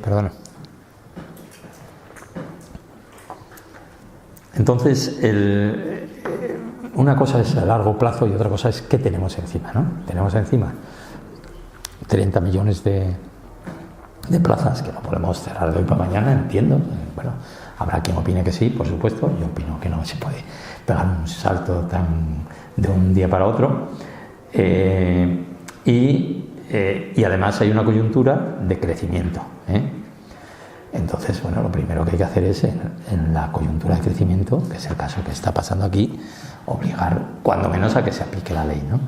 perdona. Entonces, una cosa es a largo plazo y otra cosa es qué tenemos encima, ¿no? Tenemos encima 30 millones de plazas que no podemos cerrar de hoy para mañana, entiendo. Bueno, habrá quien opine que sí, por supuesto. Yo opino que no se puede pegar un salto de un día para otro. Y además hay una coyuntura de crecimiento, ¿eh? Entonces, bueno, lo primero que hay que hacer es, en la coyuntura de crecimiento, que es el caso que está pasando aquí, obligar, cuando menos, a que se aplique la ley, ¿no?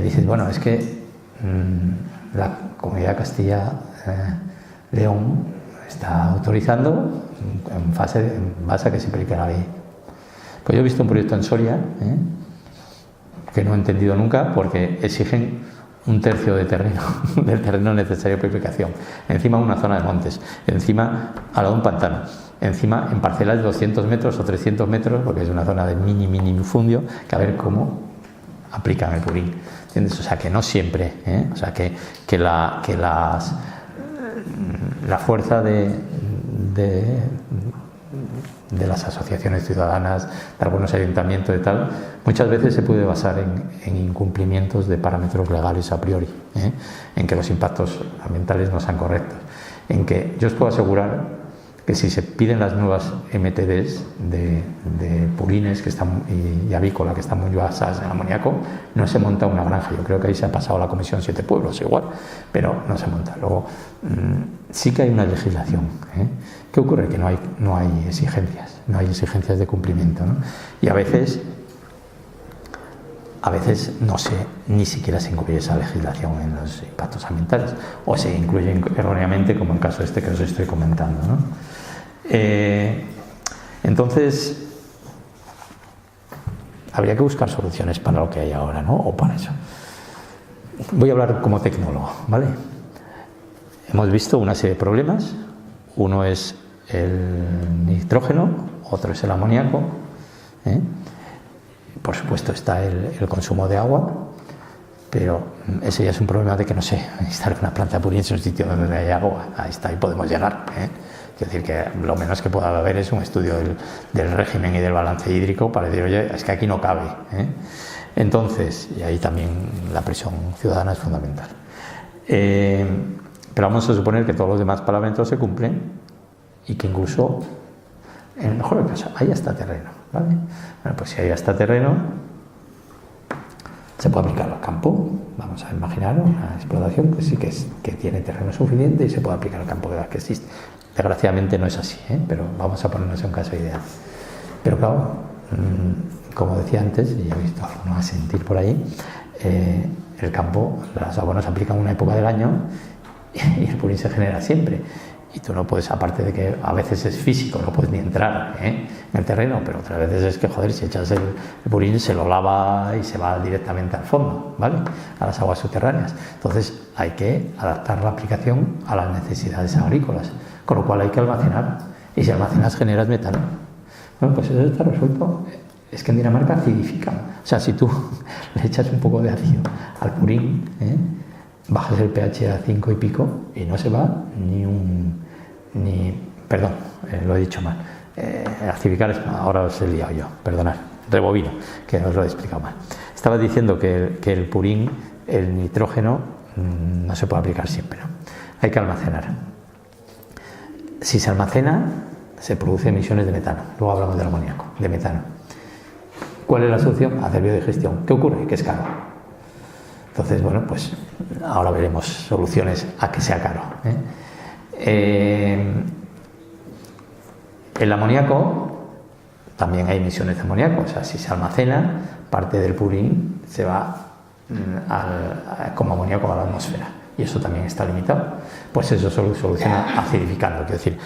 Dices, bueno, es que la Comunidad de Castilla-León está autorizando en base a que se aplique la ley. Pues yo he visto un proyecto en Soria, que no he entendido nunca, porque exigen un tercio de terreno, del terreno necesario para aplicación, encima una zona de montes, encima al lado de un pantano, encima en parcelas de 200 metros o 300 metros, porque es una zona de minifundio, que a ver cómo aplican el purín, ¿entiendes? O sea, que no siempre, o sea, que la fuerza de las asociaciones ciudadanas, de algunos ayuntamientos y tal, muchas veces se puede basar en incumplimientos de parámetros legales a priori, en que los impactos ambientales no sean correctos, en que yo os puedo asegurar que si se piden las nuevas MTDs de purines que están, y avícola, que están muy basadas en amoníaco, no se monta una granja. Yo creo que ahí se ha pasado la Comisión 7 Pueblos igual, pero no se monta. Luego sí que hay una legislación, ¿Qué ocurre? Que no hay exigencias de cumplimiento, ¿no? Y a veces no se, ni siquiera se incluye esa legislación en los impactos ambientales, o se incluye erróneamente, como el caso este que os estoy comentando, ¿no? Entonces habría que buscar soluciones para lo que hay ahora, ¿no? O para eso. Voy a hablar como tecnólogo, ¿vale? Hemos visto una serie de problemas. Uno es el nitrógeno, otro es el amoníaco, Por supuesto está el consumo de agua, pero ese ya es un problema de que no sé, instalar una planta de purín en un sitio donde hay agua. Ahí está, ahí podemos llegar, Es decir, que lo menos que pueda haber es un estudio del régimen y del balance hídrico para decir, oye, es que aquí no cabe, Entonces, y ahí también la presión ciudadana es fundamental. Pero vamos a suponer que todos los demás parámetros se cumplen y que incluso, en el mejor caso, hay hasta terreno, ¿vale? Bueno, pues si hay hasta terreno, se puede aplicar al campo. Vamos a imaginar una explotación que sí que tiene terreno suficiente y se puede aplicar al campo de gas que existe. Desgraciadamente no es así, pero vamos a ponernos en un caso ideal. Pero claro, como decía antes, y ya he visto algunos asentir por ahí, el campo, los abonos se aplican una época del año y el purín se genera siempre. Y tú no puedes, aparte de que a veces es físico, no puedes ni entrar en el terreno, pero otras veces es que, joder, si echas el purín se lo lava y se va directamente al fondo, ¿vale? A las aguas subterráneas. Entonces hay que adaptar la aplicación a las necesidades agrícolas, con lo cual hay que almacenar. Y si almacenas generas metano. Bueno, pues eso está resuelto. Es que en Dinamarca acidifican. O sea, si tú le echas un poco de ácido al purín, bajas el pH a 5 y pico y no se va perdón, lo he dicho mal. Acidificar es, ahora os he liado yo, perdonad, rebobino, que os lo he explicado mal. Estaba diciendo que el purín, el nitrógeno, no se puede aplicar siempre, ¿no? Hay que almacenar. Si se almacena, se producen emisiones de metano. Luego hablamos del amoníaco, de metano. ¿Cuál es la solución? Hacer biodigestión. ¿Qué ocurre? Que es caro. Entonces, bueno, pues ahora veremos soluciones a que sea caro. El amoníaco, también hay emisiones de amoníaco. O sea, si se almacena, parte del purín se va como amoníaco a la atmósfera. Y eso también está limitado. Pues eso solo soluciona acidificando. Quiero decir,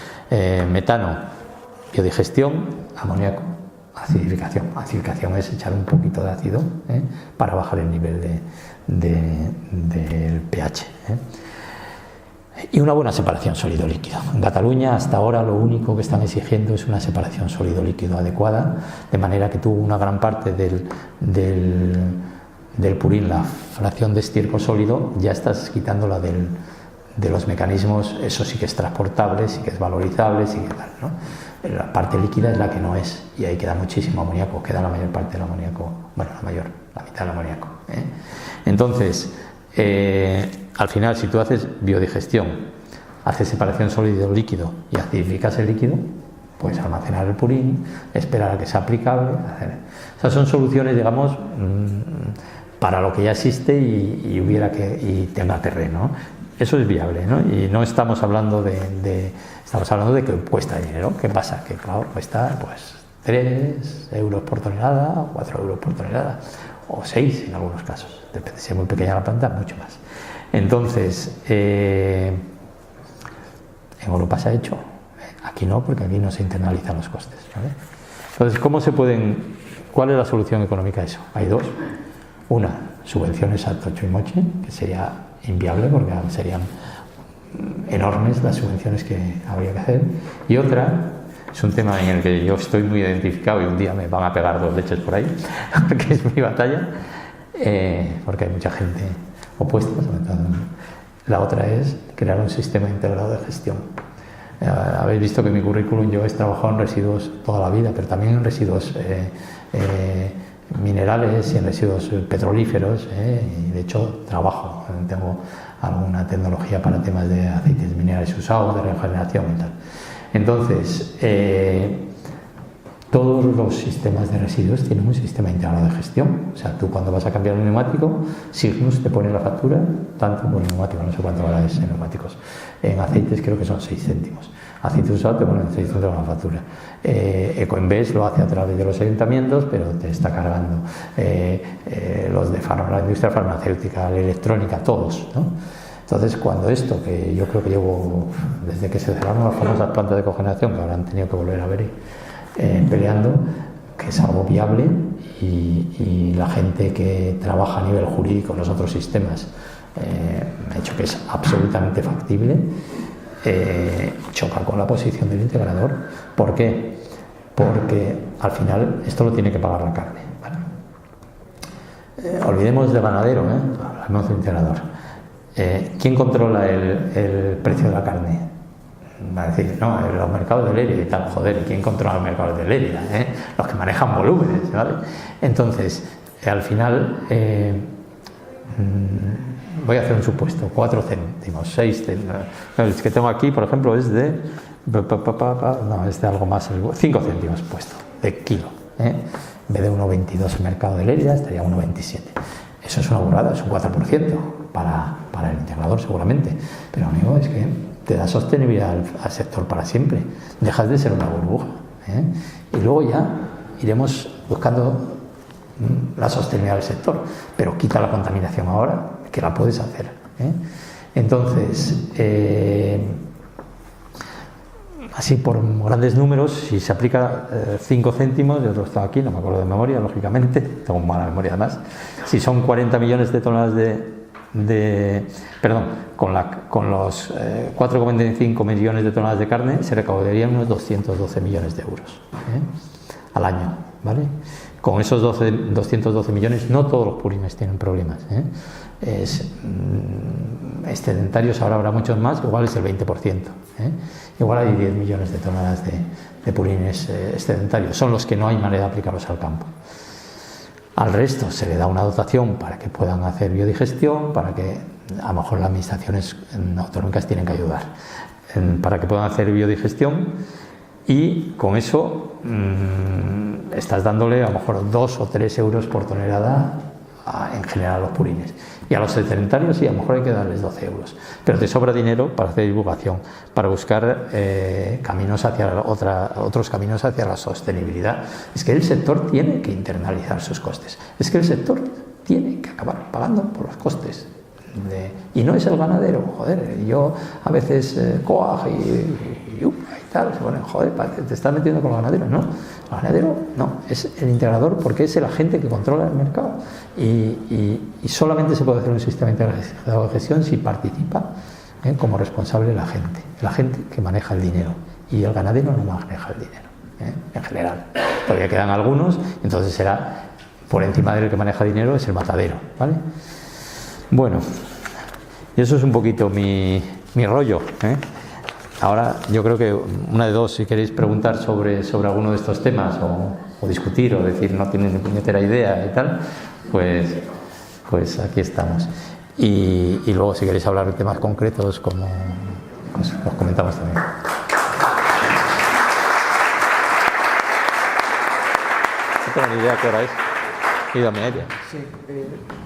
metano, biodigestión, amoníaco, acidificación. Acidificación es echar un poquito de ácido para bajar el nivel del pH. Y una buena separación sólido-líquido. En Cataluña hasta ahora lo único que están exigiendo es una separación sólido-líquido adecuada, de manera que tú una gran parte del purín, la fracción de estiércol sólido, ya estás quitándola de los mecanismos, eso sí que es transportable, sí que es valorizable, sí que tal, ¿no? La parte líquida es la que no es, y ahí queda muchísimo amoníaco, queda la mayor parte del amoníaco, bueno, la mitad del amoníaco, ¿eh? Entonces, al final, si tú haces biodigestión, haces separación sólido-líquido y acidificas el líquido, puedes almacenar el purín, esperar a que sea aplicable, o sea, son soluciones, digamos, para lo que ya existe y tenga terreno. Eso es viable, ¿no? Y no estamos hablando estamos hablando de que cuesta dinero. ¿Qué pasa? Que claro, cuesta pues 3 euros por tonelada, 4 euros por tonelada, o 6 en algunos casos. Depende, si es muy pequeña la planta, mucho más. Entonces, en Europa se ha hecho. Aquí no, porque aquí no se internalizan los costes, ¿vale? Entonces, ¿cuál es la solución económica a eso? Hay dos. Una, subvenciones a tocho y moche, que sería inviable porque serían enormes las subvenciones que habría que hacer. Y otra, es un tema en el que yo estoy muy identificado y un día me van a pegar 2 leches por ahí, porque es mi batalla, porque hay mucha gente opuesta. La otra es crear un sistema integrado de gestión. Habéis visto que en mi currículum yo he trabajado en residuos toda la vida, pero también en residuos minerales y en residuos petrolíferos, y de hecho tengo alguna tecnología para temas de aceites minerales usados, de regeneración y tal. Entonces, todos los sistemas de residuos tienen un sistema integrado de gestión. O sea, tú cuando vas a cambiar un neumático, Signus te pone la factura, tanto por el neumático, no sé cuánto vale en neumáticos. En aceites creo que son 6 céntimos. Aceite usado te ponen 6 céntimos la factura. Ecoembes lo hace a través de los ayuntamientos, pero te está cargando los de la industria farmacéutica, la electrónica, todos, ¿no? Entonces, cuando esto, que yo creo que llevo desde que se cerraron las famosas plantas de cogeneración, que ahora han tenido que volver a ver peleando, que es algo viable, y la gente que trabaja a nivel jurídico en los otros sistemas ha dicho que es absolutamente factible, choca con la posición del integrador. ¿Por qué? Porque al final esto lo tiene que pagar la carne, ¿vale? Olvidemos del ganadero, hablamos del integrador. ¿Quién controla el precio de la carne? Va a decir, no, los mercados de Lérida y tal. Joder, ¿y quién controla los mercados de Lérida? Los que manejan volúmenes, ¿vale? Entonces, al final, voy a hacer un supuesto, 4 céntimos, 6 céntimos. El que tengo aquí, por ejemplo, es de algo más, 5 céntimos puesto, de kilo. En vez de 1,22 el mercado de Lérida, estaría 1,27. Eso es una burrada, es un 4% para el integrador seguramente. Pero amigo, es que te da sostenibilidad al sector para siempre. Dejas de ser una burbuja, y luego ya iremos buscando la sostenibilidad del sector, pero quita la contaminación ahora, que la puedes hacer, Entonces, así por grandes números, si se aplica 5 céntimos, yo lo estaba aquí, no me acuerdo de memoria, lógicamente, tengo mala memoria además, si son 40 millones de toneladas con los 4,25 millones de toneladas de carne, se recaudarían unos 212 millones de euros al año, ¿vale? Con esos 212 millones, no todos los purines tienen problemas, excedentarios ahora habrá muchos más, igual es el 20%, igual hay 10 millones de toneladas de purines excedentarios, son los que no hay manera de aplicarlos al campo. Al resto se le da una dotación para que puedan hacer biodigestión, para que a lo mejor las administraciones autonómicas tienen que ayudar para que puedan hacer biodigestión, y con eso estás dándole a lo mejor 2 o 3 euros por tonelada en general a los purines, y a los sedentarios sí, a lo mejor hay que darles 12 euros, pero te sobra dinero para hacer divulgación, para buscar caminos hacia otros caminos hacia la sostenibilidad. Es que el sector tiene que internalizar sus costes, es que el sector tiene que acabar pagando por los costes y no es el ganadero. Joder, yo a veces coag y tal, se ponen, joder, te estás metiendo con los ganaderos. No, el ganadero no, es el integrador, porque es el agente que controla el mercado, y solamente se puede hacer un sistema integrado de gestión si participa como responsable la gente que maneja el dinero, y el ganadero no maneja el dinero, en general. Todavía quedan algunos, entonces será por encima del que maneja dinero, es el matadero, ¿vale? Bueno, y eso es un poquito mi mi rollo, ¿eh? Ahora yo creo que una de dos, si queréis preguntar sobre alguno de estos temas o discutir o decir no tienen ni puñetera idea y tal, pues aquí estamos. Y luego si queréis hablar de temas concretos, como pues, los comentamos también. No tengo ni idea qué hora es. Y a media. Sí,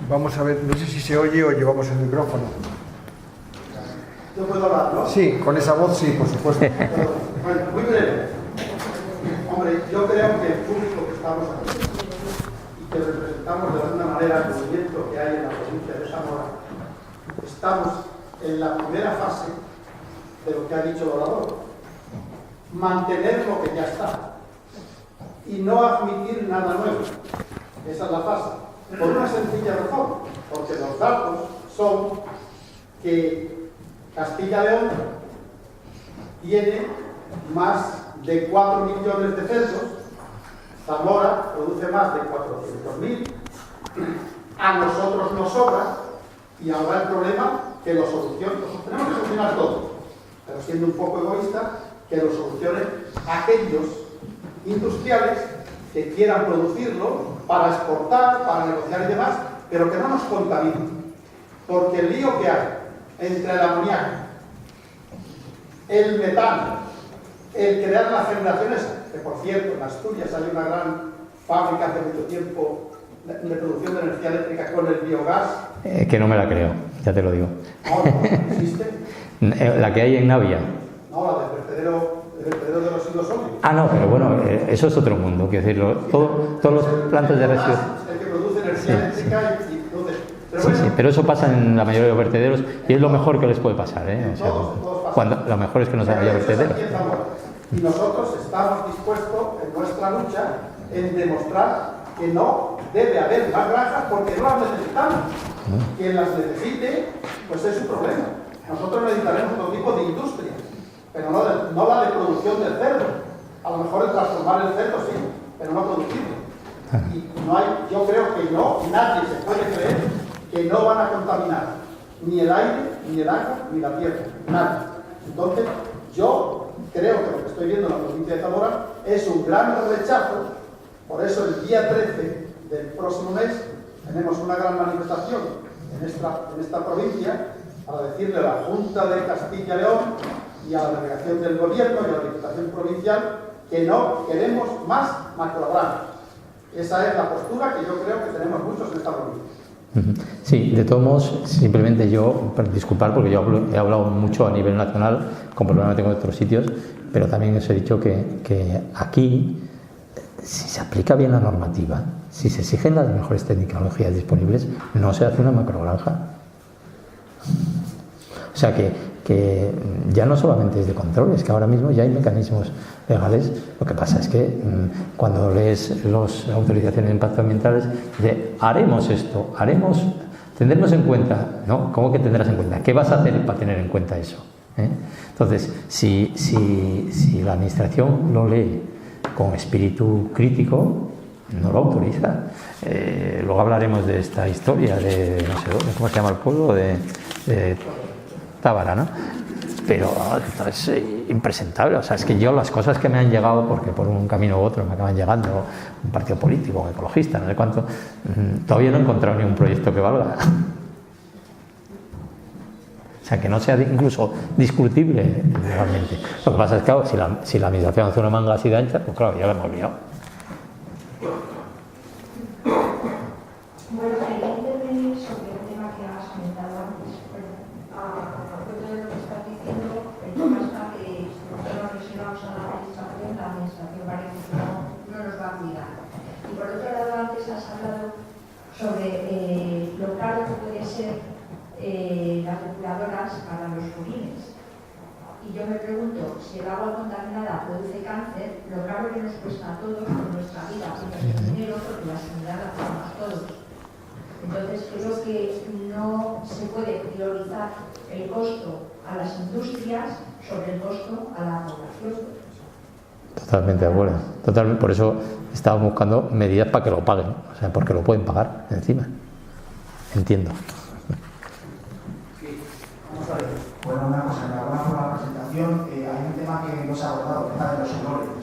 vamos a ver, no sé si se oye o llevamos el micrófono. ¿Yo puedo hablar, no? Sí, con esa voz sí, por supuesto. Bueno, muy breve. Hombre, yo creo que el público que estamos aquí y que representamos de alguna manera el movimiento que hay en la provincia de Zamora, estamos en la primera fase de lo que ha dicho el orador. Mantener lo que ya está y no admitir nada nuevo. Esa es la fase. Por una sencilla razón, porque los datos son que Castilla y León tiene más de 4 millones de cerdos, Zamora produce más de 400.000, a nosotros nos sobra, y ahora el problema que lo solucione, tenemos que solucionar todo, pero siendo un poco egoísta, que lo solucionen aquellos industriales que quieran producirlo para exportar, para negociar y demás, pero que no nos contaminen, porque el lío que hay entre el amoníaco, el metano, el crear las generaciones, que por cierto en Asturias hay una gran fábrica hace mucho tiempo de producción de energía eléctrica con el biogás. Que no me la creo, ya te lo digo. No existe. La que hay en Navia. No, la del vertedero de los residuos sólidos. Ah, no, pero bueno, eso es otro mundo, quiero decirlo. Todos los plantas de residuos. El que produce energía eléctrica y produce. Pero sí, bueno, sí, pero eso pasa en la mayoría de los vertederos y es lo mejor que les puede pasar, ¿eh? O sea, todos pasan. lo mejor es que no haya vertederos. Y nosotros estamos dispuestos en nuestra lucha en demostrar que no debe haber más granjas porque no las necesitamos. Quien las necesite, pues es su problema. Nosotros necesitaremos otro tipo de industria, pero no la de producción del cerdo. A lo mejor el transformar el cerdo sí, pero no producirlo. Y no hay, yo creo que nadie se puede creer que no van a contaminar ni el aire, ni el agua, ni la tierra. Nadie. Entonces, yo creo que lo que estoy viendo en la provincia de Zamora es un gran rechazo. Por eso el día 13 del próximo mes tenemos una gran manifestación en esta provincia para decirle a la Junta de Castilla y León y a la delegación del gobierno y a la Diputación Provincial que no queremos más macrogranjas. Esa es la postura que yo creo que tenemos muchos en esta provincia. Sí, de todos modos, simplemente yo, disculpar porque yo he hablado mucho a nivel nacional, como probablemente tengo en otros sitios, pero también os he dicho que aquí, si se aplica bien la normativa, si se exigen las mejores tecnologías disponibles, no se hace una macrogranja. O sea que ya no solamente es de control, es que ahora mismo ya hay mecanismos legales. Lo que pasa es que cuando lees las autorizaciones de impacto ambientales, haremos esto, tendremos en cuenta, ¿no? ¿Cómo que tendrás en cuenta? ¿Qué vas a hacer para tener en cuenta eso? Entonces, si la administración lo lee con espíritu crítico, no lo autoriza. Luego hablaremos de esta historia de, no sé dónde, ¿cómo se llama el pueblo? De Tábara, ¿no? Pero es impresentable. O sea, es que yo las cosas que me han llegado, porque por un camino u otro me acaban llegando, un partido político, un ecologista, no sé cuánto, todavía no he encontrado ni un proyecto que valga. O sea, que no sea incluso discutible legalmente. Lo que pasa es que, claro, si la administración hace una manga así de ancha, pues claro, ya la hemos liado. Bueno, quería intervenir sobre un tema que has comentado antes. A propósito de lo que estás diciendo, el tema está que nosotros presionamos a la administración parece que no nos va a cuidar. Y por otro lado, antes has hablado sobre lo caro que puede ser las depuradoras para los purines. Y yo me pregunto, si el agua contaminada produce cáncer, lo caro que nos cuesta a todos por nuestra vida, y nuestro dinero, porque la sanidad la pagamos todos. Entonces creo que no se puede priorizar el costo a las industrias sobre el costo a la población. Totalmente de acuerdo. Totalmente, por eso estamos buscando medidas para que lo paguen, o sea, porque lo pueden pagar encima. Entiendo. Vamos a ver. Bueno, una cosa, en alguna forma de la presentación hay un tema que no se ha abordado, el tema de los olores.